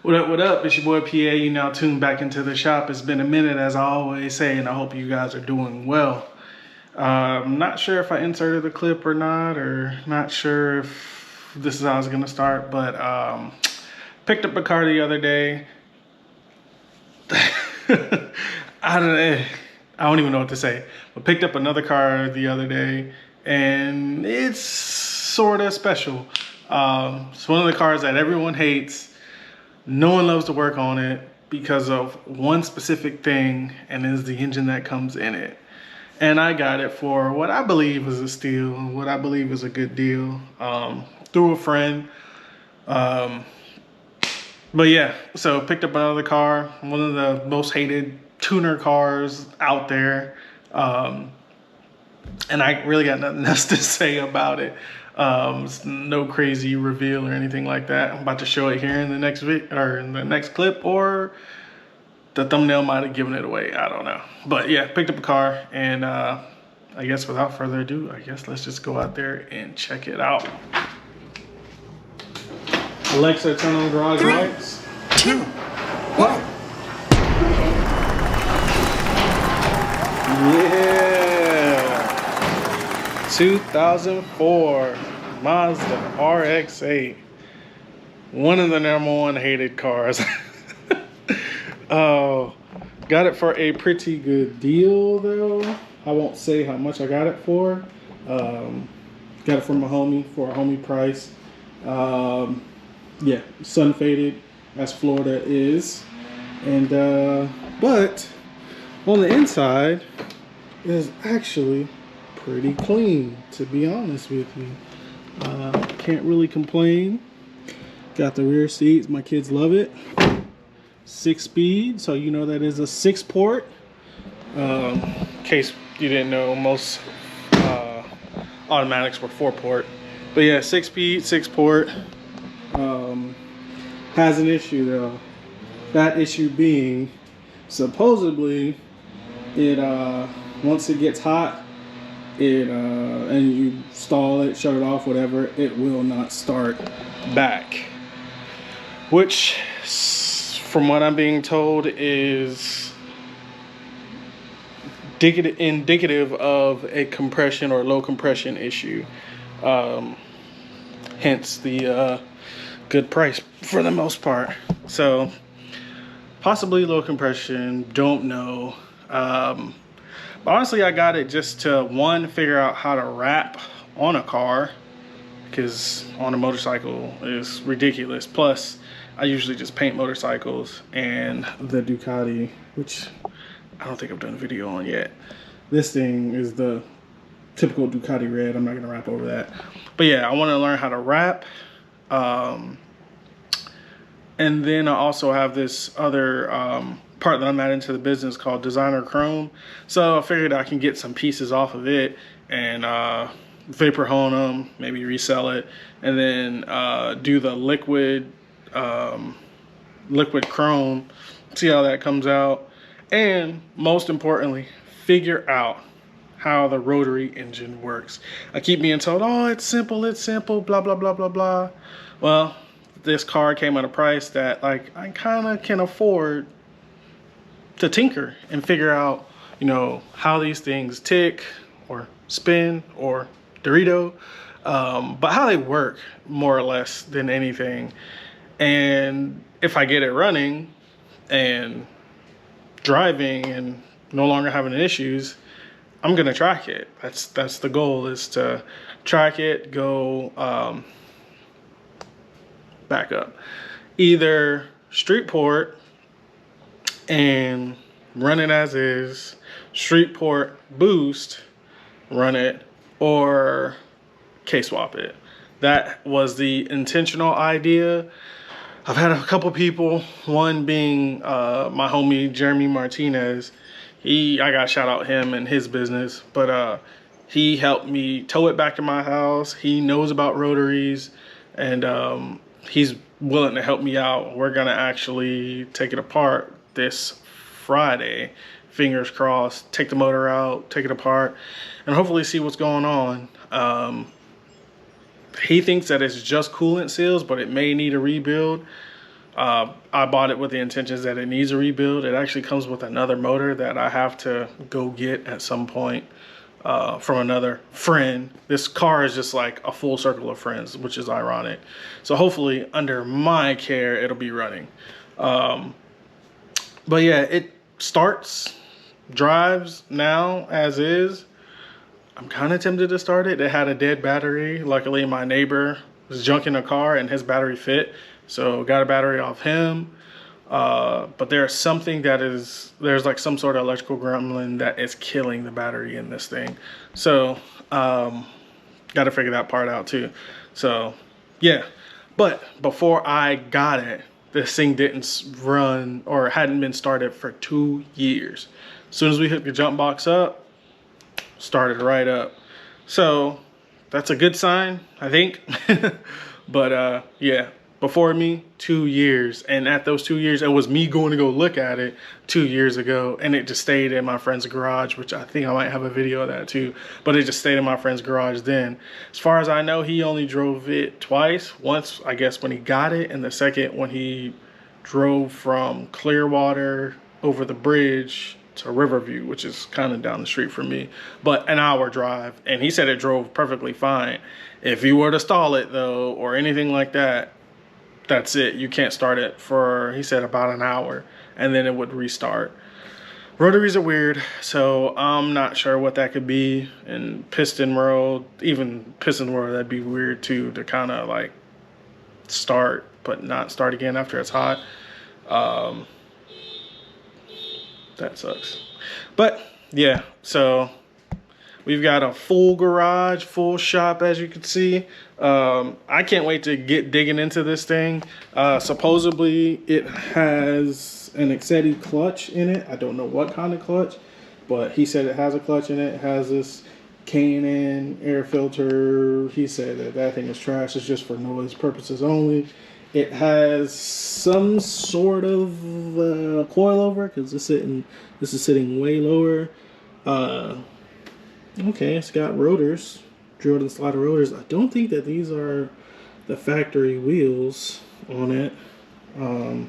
What up, what up? It's your boy PA. You now tuned back into the shop. It's been a minute, as I always say, and I hope you guys are doing well. I'm not sure if I inserted the clip or not, or not sure if this is how I was gonna start, but picked up a car the other day. I don't even know what to say, but picked up another car the other day, and it's sort of special. It's one of the cars that everyone hates. No one loves to work on it because of one specific thing, and is the engine that comes in it. And I got it for what I believe is a steal, what I believe is a good deal, through a friend. But yeah, so picked up another car, one of the most hated tuner cars out there. And I really got nothing else to say about it. It's no crazy reveal or anything like that. I'm about to show it here in the next in the next clip, or the thumbnail might have given it away. I don't know. But yeah, picked up a car, and I guess without further ado, let's just go out there and check it out. Alexa, turn on garage lights. 2, 1. Yeah. 2004 Mazda RX8. One of the #1 hated cars. Oh, got it for a pretty good deal though. I won't say how much I got it for. Got it from a homie for a homie price. Yeah, sun faded as Florida is, and but on the inside it is actually pretty clean, to be honest with you. Can't really complain. Got the rear seats, my kids love it. 6-speed, so you know that is a 6-port. In case you didn't know, most automatics were 4-port. But yeah, 6-speed, 6-port. Has an issue though. That issue being, supposedly, it once it gets hot, and you stall it, shut it off, whatever, it will not start back. Which, from what I'm being told, is indicative of a compression or low compression issue. Hence the good price for the most part. So possibly low compression, don't know. But honestly, I got it just to, one, figure out how to wrap on a car, because on a motorcycle is ridiculous. Plus, I usually just paint motorcycles, and the Ducati, which I don't think I've done a video on yet. This thing is the typical Ducati red. I'm not gonna wrap over that. But yeah, I wanna learn how to wrap. And then I also have this other part that I'm adding to the business called Designer Chrome. So I figured I can get some pieces off of it and vapor hone them, maybe resell it, and then do the liquid chrome, see how that comes out, and most importantly, figure out how the rotary engine works. I keep being told, oh, it's simple, blah, blah, blah, blah, blah. Well, this car came at a price that, like, I kind of can afford to tinker and figure out, you know, how these things tick or spin or Dorito, but how they work more or less than anything. And if I get it running and driving and no longer having issues, I'm gonna track it. That's the goal, is to track it, go back up, either street port and run it as is, street port boost, run it, or K-swap it. That was the intentional idea. I've had a couple people, one being my homie Jeremy Martinez. I gotta shout out him and his business, but he helped me tow it back to my house. He knows about rotaries, and he's willing to help me out. We're gonna actually take it apart this Friday, fingers crossed, take the motor out, take it apart, and hopefully see what's going on. He thinks that it's just coolant seals, but it may need a rebuild. I bought it with the intentions that it needs a rebuild. It actually comes with another motor that I have to go get at some point from another friend. This car is just like a full circle of friends, which is ironic. So hopefully under my care, it'll be running. But yeah, it starts, drives now as is. I'm kind of tempted to start it. It had a dead battery. Luckily, my neighbor was junking a car and his battery fit. So got a battery off him. But there's something there's like some sort of electrical gremlin that is killing the battery in this thing. So got to figure that part out too. So yeah, but before I got it, this thing didn't run or hadn't been started for 2 years. As soon as we hooked the jump box up, started right up. So that's a good sign, I think. But yeah, before me, 2 years. And at those 2 years, it was me going to go look at it 2 years ago. And it just stayed in my friend's garage, which I think I might have a video of that too. But it just stayed in my friend's garage then. As far as I know, he only drove it twice. Once, I guess, when he got it. And the second, when he drove from Clearwater over the bridge to Riverview, which is kind of down the street from me, but an hour drive. And he said it drove perfectly fine. If you were to stall it though, or anything like that, that's it. You can't start it for, he said, about an hour, and then it would restart. Rotaries are weird, so I'm not sure what that could be. And piston world, even piston world, that'd be weird too, to kind of like start but not start again after it's hot. That sucks. But yeah, so we've got a full garage, full shop, as you can see. I can't wait to get digging into this thing. Supposedly it has an RX8 clutch in it. I don't know what kind of clutch, but he said it has a clutch in it. It has this K&N air filter. He said that that thing is trash. It's just for noise purposes only. It has some sort of coilover, because this is sitting way lower. Okay, it's got rotors, drilled and slotted rotors. I don't think that these are the factory wheels on it. Yeah,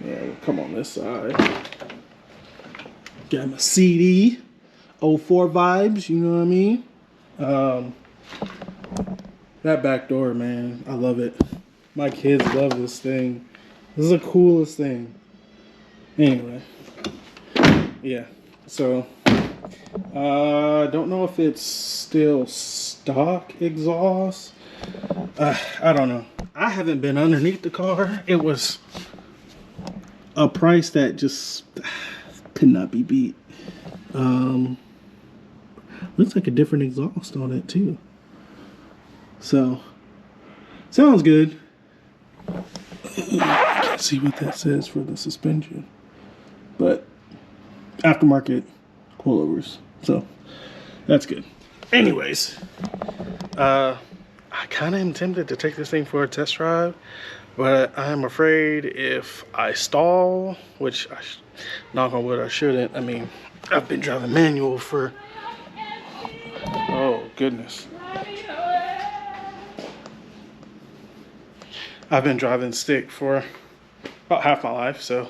we'll come on this side. Got my CD, 04 vibes, you know what I mean? That back door, man, I love it. My kids love this thing. This is the coolest thing. Anyway, yeah, so don't know if it's still stock exhaust. I don't know. I haven't been underneath the car. It was a price that just could not be beat. Looks like a different exhaust on it too. So sounds good. Can't see what that says for the suspension, but aftermarket coilovers, so that's good. Anyways, I kind of am tempted to take this thing for a test drive, but I'm afraid if I stall, which knock on wood, I shouldn't. I mean, I've been driving manual for, oh goodness, I've been driving stick for about half my life, so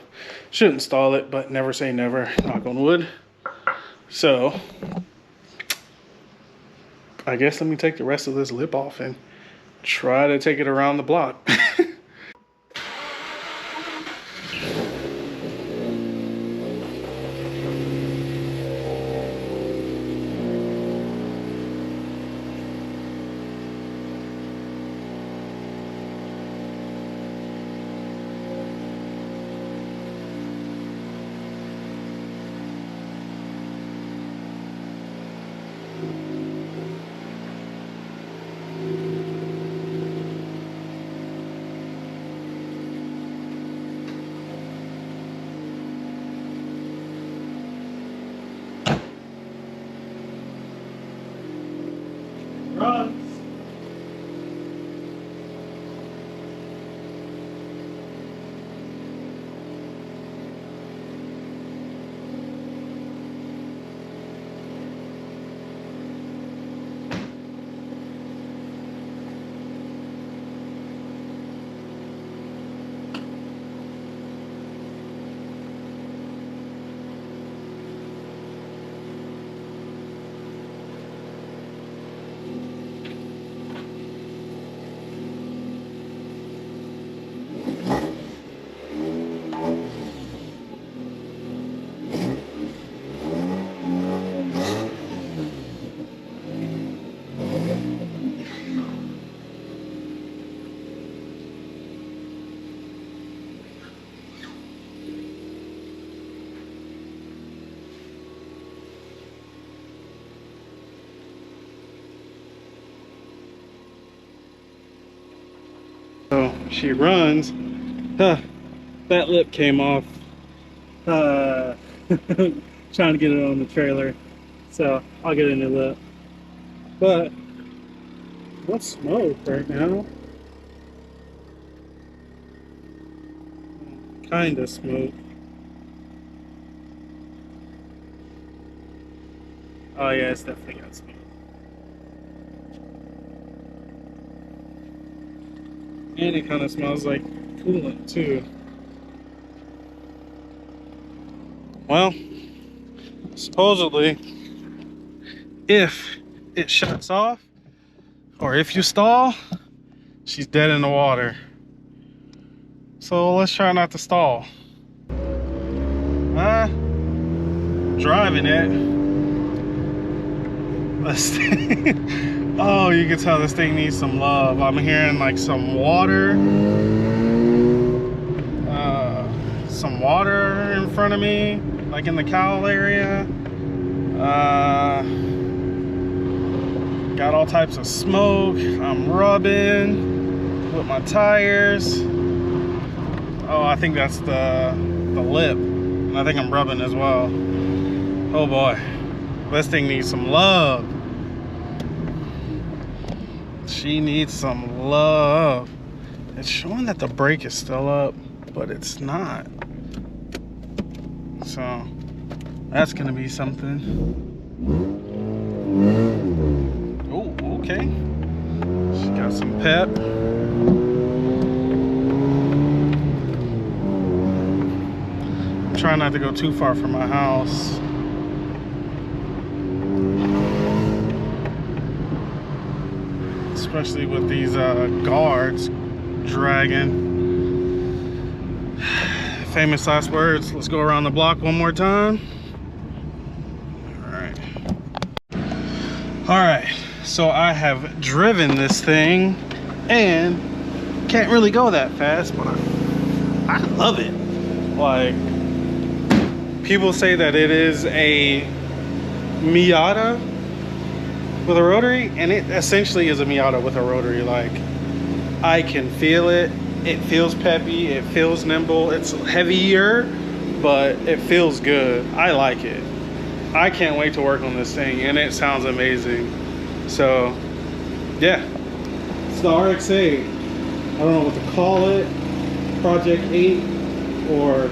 shouldn't stall it, but never say never, knock on wood. So I guess let me take the rest of this lip off and try to take it around the block. she runs. That lip came off. Trying to get it on the trailer, so I'll get a new lip. But no smoke right now. Kind of smoke. Oh yeah, it's definitely got smoke. And it kind of smells like coolant too. Well, supposedly, if it shuts off, or if you stall, she's dead in the water. So let's try not to stall. Driving it. Oh, you can tell this thing needs some love. I'm hearing like some water in front of me, like in the cowl area. Got all types of smoke. I'm rubbing with my tires. Oh, I think that's the lip, and I think I'm rubbing as well. Oh boy, this thing needs some love. She needs some love. It's showing that the brake is still up, but it's not. So that's gonna be something. Oh, okay. She got some pep. I'm trying not to go too far from my house. Especially with these guards dragging. Famous last words. Let's go around the block one more time. All right, so I have driven this thing and can't really go that fast, but I love it. Like, people say that it is a Miata with a rotary, and it essentially is a Miata with a rotary. Like, I can feel it. It feels peppy, it feels nimble. It's heavier, but it feels good. I like it. I can't wait to work on this thing, and it sounds amazing. So yeah, it's the RX8. I don't know what to call it. Project 8, or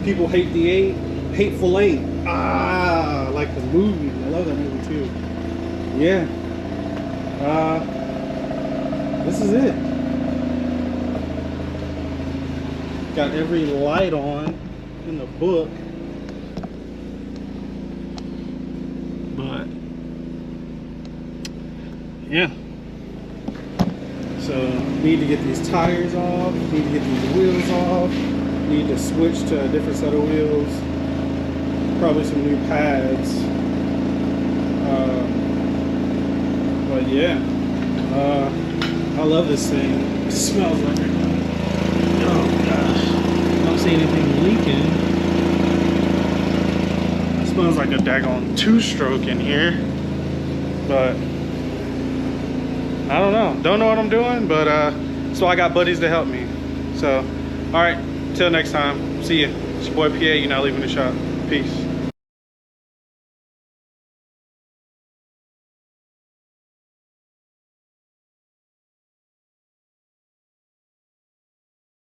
people hate the 8. Hateful 8. Ah, like the movie. I love that movie too. Yeah. This is it. Got every light on in the book. But yeah. So need to get these tires off, need to get these wheels off, need to switch to a different set of wheels, probably some new pads. But yeah, I love this thing. It smells like it. Oh gosh, I don't see anything leaking. It smells like a daggone 2-stroke in here, but I don't know what I'm doing, but so I got buddies to help me. So all right, till next time, see ya. It's your boy PA. You're not leaving the shop. Peace.